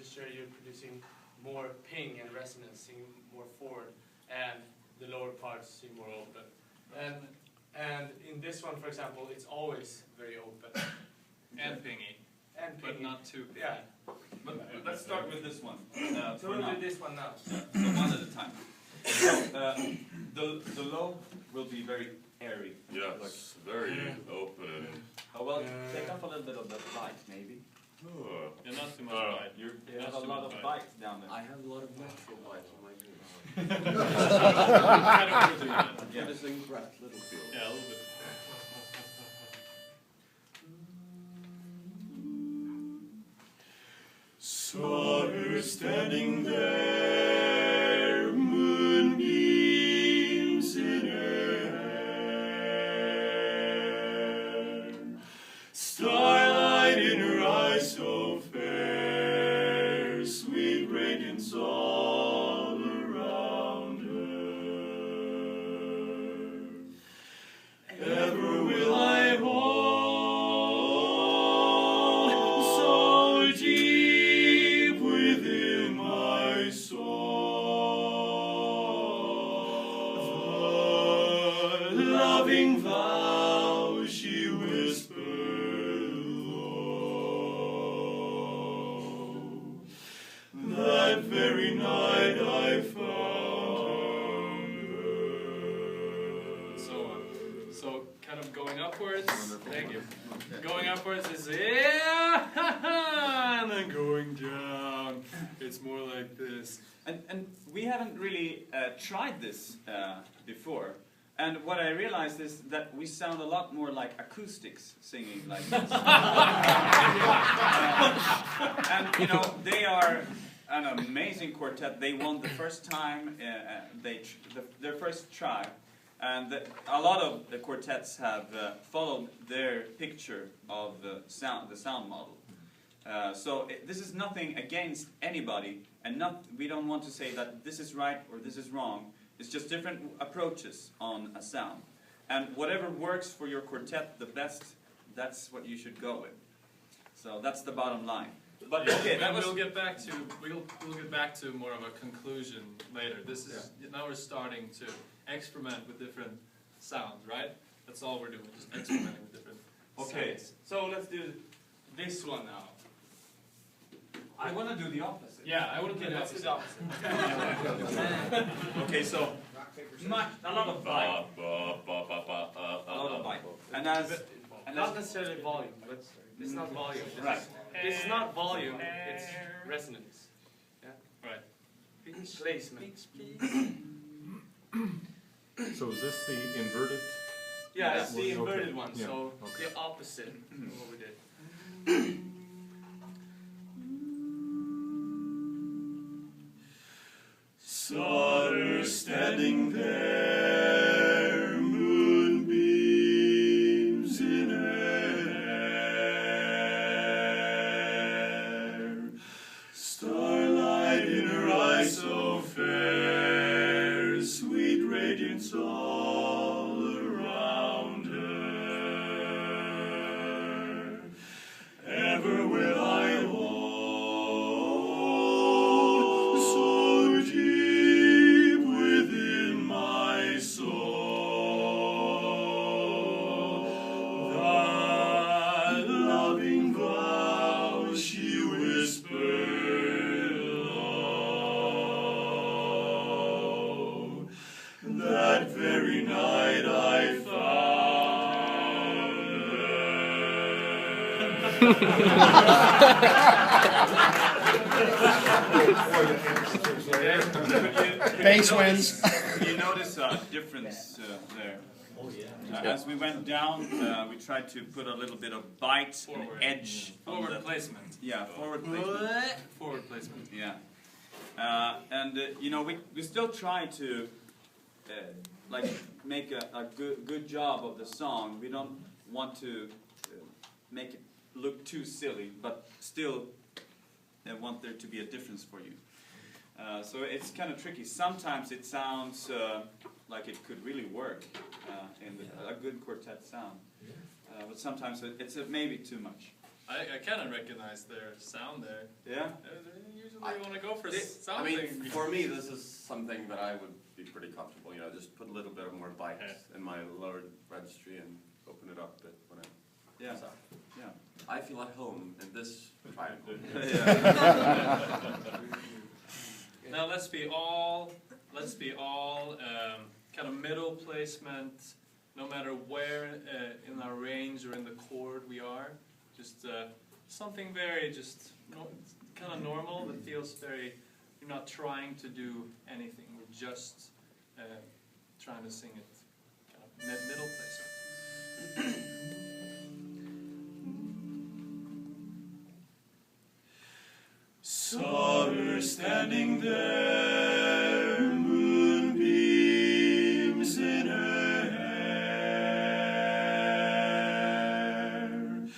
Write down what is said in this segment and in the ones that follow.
sure you're producing more ping and resonance, sing more forward, and the lower parts seem more open. And in this one, for example, it's always very open. And pingy. And pingy. But not too pingy. Yeah. But let's start with this one. So we'll do this one now. Yeah, so one at a time. So, the low will be very airy. Yes, very open. Oh, well, take off a little bit of that bite, maybe. Oh. Yeah, not too much bite. You have a lot of bite down there. I have a lot of natural bite on my ears. I don't really do that. Yeah. Menacing breath, little feel. Yeah, a little bit. Saw her standing there, moonbeams in her hair, starlight in her eyes so fair, sweet radiance all around her. Ever will I hold so deep within my soul the loving vow she whispered low. That very night I found her. So kind of going upwards. Thank you. Going upwards is yeah, and then going down. It's more like this. And we haven't really tried this before. And what I realized is that we sound a lot more like acoustics singing like this. And you know, they are an amazing quartet. They won the first time, their first try. And a lot of the quartets have followed their picture of the sound model. So this is nothing against anybody, and we don't want to say that this is right or this is wrong. It's just different approaches on a sound. And whatever works for your quartet the best, that's what you should go with. So that's the bottom line. But okay, we'll get back to more of a conclusion later. This is now we're starting to experiment with different sounds, right? That's all we're doing, just experimenting with different sounds. So let's do this one now. I want to do the opposite. Yeah, I want to do the Let's do opposite. the opposite. Okay, so a lot of bite. A lot of bite. And Not necessarily volume, but it's not volume. Right. It's not volume, it's resonance. Yeah? Right. Placement. So is this the inverted? Yeah, it's the Okay. inverted one, Yeah, so okay. the opposite of what we did. Saw her standing there, moonbeams in her hair, starlight in her eyes so fair, sweet radiance all around her. Ever will I hold so deep within my soul that loving vow she whispered low. That very night I found Bass wins. You notice a difference there. Oh yeah. As we went down, we tried to put a little bit of bite and Forward. edge. on Forward the- placement. Yeah, forward placement. Forward placement. Yeah. You know, we still try to like make a good job of the song. We don't want to make it look too silly, but still want there to be a difference for you. So it's kind of tricky. Sometimes it sounds like it could really work in a good quartet sound, but sometimes it's maybe too much. I kind of recognize their sound there. Yeah. You do you want to go for I something? mean, for me, this is something that I would be pretty comfortable. You know, just put a little bit more bite in my lower registry and open it up a bit when I. Yeah. So, Yeah. I feel at home in this triangle. Now let's be all kind of middle placement, no matter where in our range or in the chord we are. Just something very kind of normal that feels very. You're not trying to do anything. We're just trying to sing it kind of middle placement. Saw her standing there, moonbeams in her hair,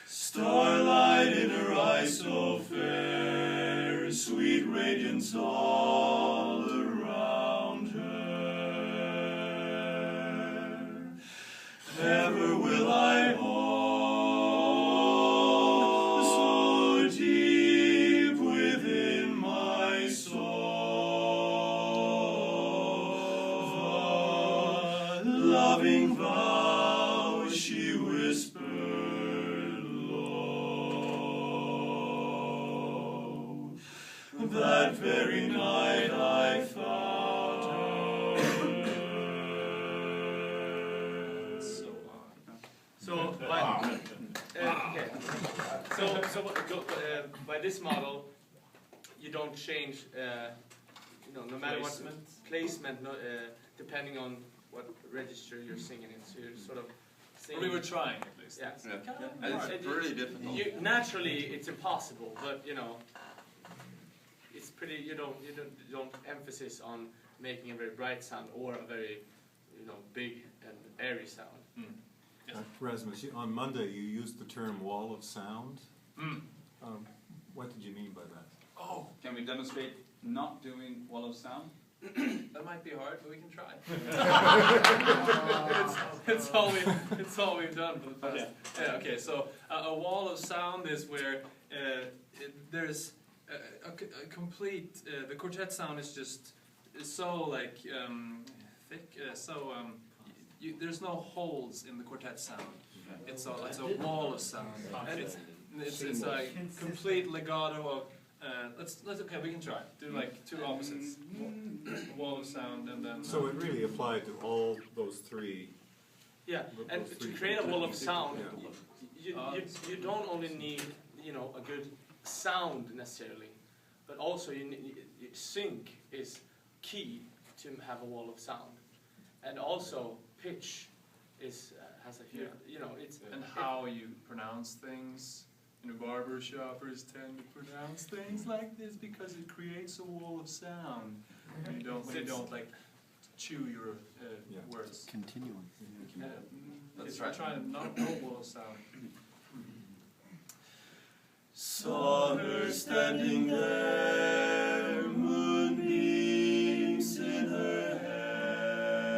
starlight in her eyes so fair, sweet radiance all around her. Ever will I hold so deep within my soul the loving vow she whispered low. That very night I found her. So by this model, you don't change, no matter what placement, depending on what register you're singing in. So you're sort of singing. We were trying at least. Yeah. And it's pretty difficult. Naturally, it's impossible, but it's pretty. You don't emphasis on making a very bright sound or a very, big and airy sound. Rasmus, on Monday you used the term wall of sound. What did you mean by that? Oh, Can we demonstrate not doing wall of sound? that might be hard, but we can try. it's all we've done for the past. Okay. Yeah. Okay. So a wall of sound is where there's a complete. The quartet sound is just so thick. There's no holes in the quartet sound. It's a wall of sound. And it's a complete legato of. Okay, we can try. Do like two opposites. Wall of sound and then. So it really applied to all those three. Yeah, and to create a wall of sound, you don't only need a good sound necessarily, but also sync is key to have a wall of sound, and also pitch has a huge it's and how you pronounce things. Barber shoppers tend to pronounce things like this because it creates a wall of sound. When you don't like chew your words. Continuum. Let's try to not wall of sound. Saw her standing there, moonbeams in her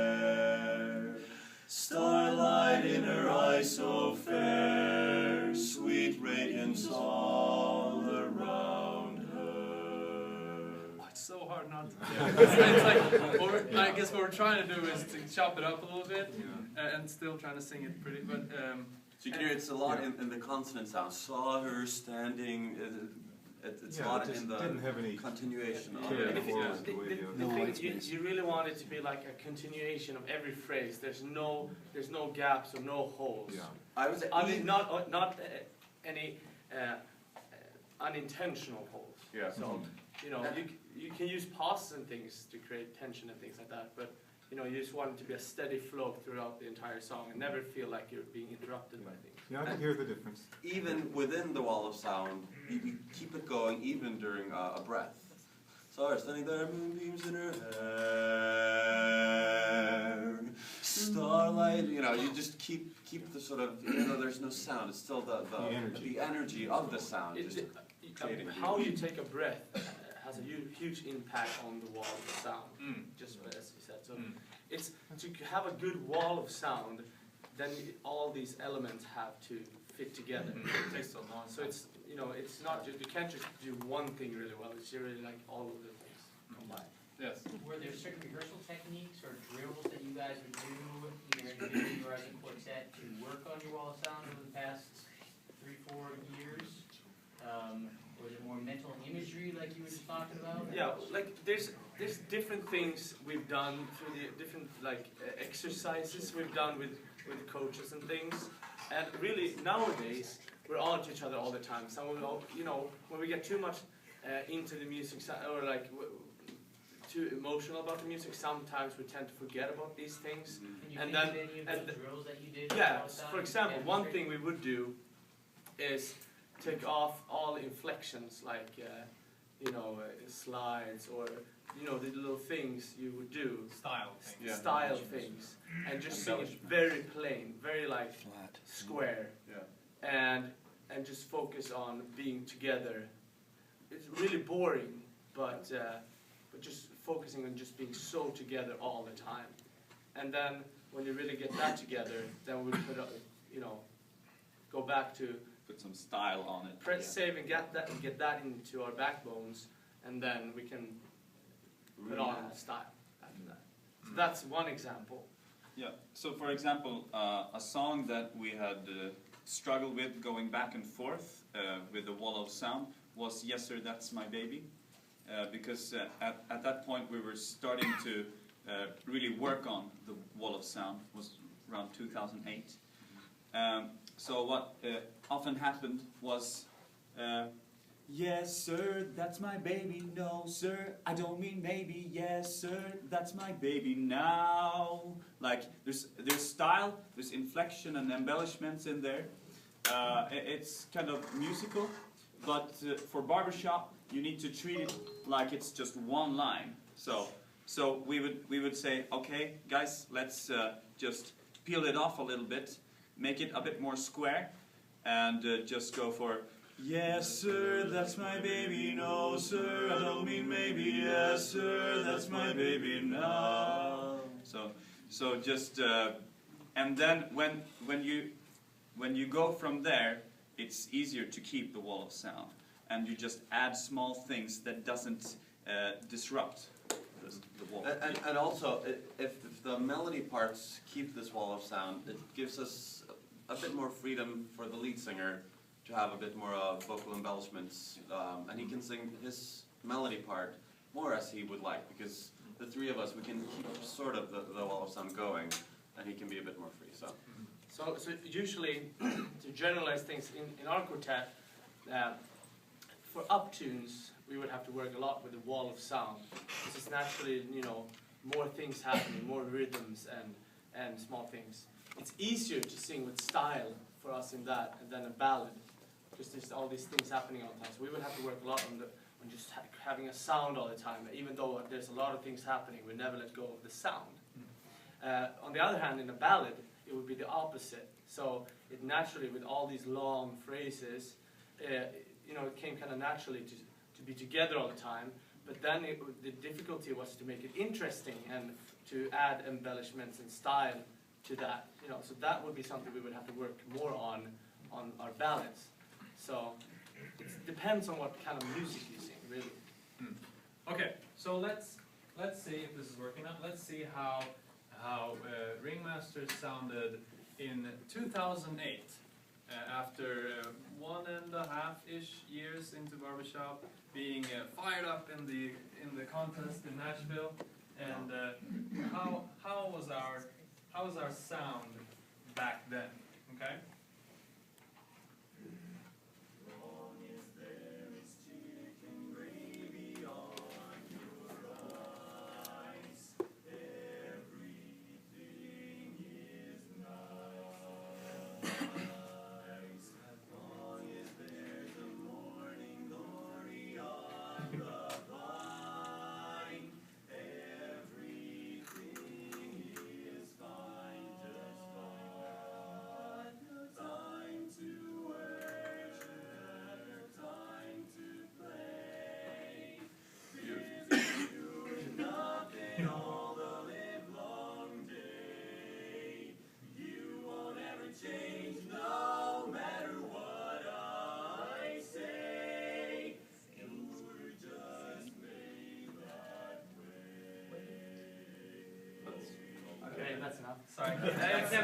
hair, starlight in her eyes so fair, sweet radiance all around her. Oh, it's so hard not to. It's like I guess what we're trying to do is to chop it up a little bit and still trying to sing it pretty. But So you can hear it's a lot in the consonant sound. Saw her standing. It's a lot in the didn't have any continuation of carry it. forward the way the other. You really want it to be like a continuation of every phrase. There's no gaps or no holes. Yeah. I would say Not any unintentional holes. Yeah. So you can use pauses and things to create tension and things like that, but you just want it to be a steady flow throughout the entire song and never feel like you're being interrupted by things. Yeah, I can hear the difference. Even within the wall of sound, you keep it going even during a breath. Saw her standing there, moonbeams in her hair, starlight. You just keep the sort of there's no sound. It's still the energy of the sound. How you take a breath has a huge impact on the wall of sound. Just as you said. So it's to have a good wall of sound. Then all these elements have to fit together. It takes so long. So it's, you know, it's not just, you can't just do one thing really well, it's really like all of the things combined. Yes. Were there certain rehearsal techniques or drills that you guys would do, either individually or as a quartet, to work on your wall of sound over the past 3-4 years? Was it more mental imagery like you were just talking about? Yeah, like there's different things we've done through the different like exercises we've done with coaches and things, and really nowadays we're on to each other all the time. So you know, when we get too much into the music or like too emotional about the music, sometimes we tend to forget about these things. Can you And think then- of any of the drills that you did? Yeah, all the time? for example, And one thing we would do is take off all inflections like you know, slides or you know, the little things you would do, Style thing. Yeah. style things, and just sing it very plain, very like square, and just focus on being together. It's really boring, but just focusing on just being so together all the time. And then when you really get that together, then we put you know, go back to Put some style on it. press save and get that into our backbones, and then we can put on the style after that. So that's one example. Yeah. So, for example, a song that we had struggled with going back and forth with the wall of sound was "Yes Sir, That's My Baby," because at that point we were starting to really work on the wall of sound. It was around 2008. So what often happened was, yes sir, that's my baby, no sir, I don't mean maybe, yes sir, that's my baby now. Like, there's style, there's inflection and embellishments in there. It's kind of musical, but for barbershop, you need to treat it like it's just one line. So we would say, okay, guys, let's just peel it off a little bit, make it a bit more square, and just go for, yes sir, that's my baby, no sir, I don't mean maybe, yes sir, that's my baby now. So just, and then when you go from there, it's easier to keep the wall of sound, and you just add small things that doesn't disrupt the wall. And also, if the melody parts keep this wall of sound, it gives us a bit more freedom for the lead singer to have a bit more vocal embellishments, and he can sing his melody part more as he would like, because the three of us, we can keep sort of the wall of sound going, and he can be a bit more free. So usually, to generalize things in our quartet, for uptunes, we would have to work a lot with the wall of sound. This is naturally, you know, more things happening, more rhythms and small things. It's easier to sing with style for us in that than a ballad, because there's all these things happening all the time. So we would have to work a lot on just having a sound all the time. Even though there's a lot of things happening, we never let go of the sound. On the other hand, in a ballad, it would be the opposite. So it naturally, with all these long phrases, you know, it came kind of naturally to be together all the time. But then the difficulty was to make it interesting and to add embellishments and style to that. You know, so that would be something we would have to work more on our ballads. So it depends on what kind of music you sing, really. Okay, so let's see if this is working out. Let's see how Ringmasters sounded in 2008, after 1.5-ish years into barbershop, being fired up in the contest in Nashville, and how was our sound back then? Okay.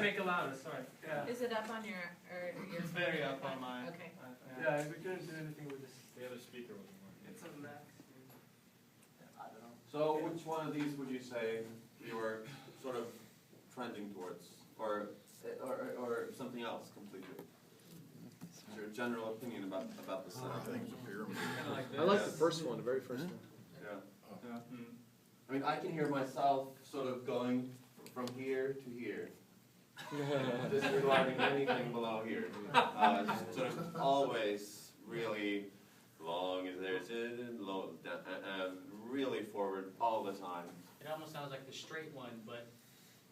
I make it louder? Sorry. Yeah. Is it up on your, or your? It's very up on mine. Okay. Yeah, we couldn't do anything with this. The other speaker wasn't working. It's a Mac. I don't know. So which one of these would you say you were sort of trending towards, or something else completely? What's your general opinion about the sound? Kinda like I like Yes. the first one, the very first one. Yeah. Yeah. I mean, I can hear myself sort of going from here to here, disregarding anything below here. Just sort of always really long as there's low, really forward all the time. It almost sounds like the straight one, but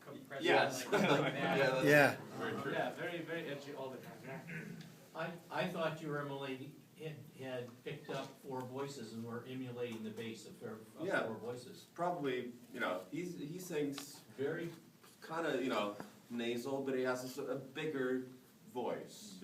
compressed Yes. like that. that's Yeah. very true. Yeah, very, very edgy all the time. Yeah. I thought you were emulating, had picked up four voices and were emulating the bass of Yeah. four voices. Probably, he sings Very kind of, nasal, but he has a bigger voice.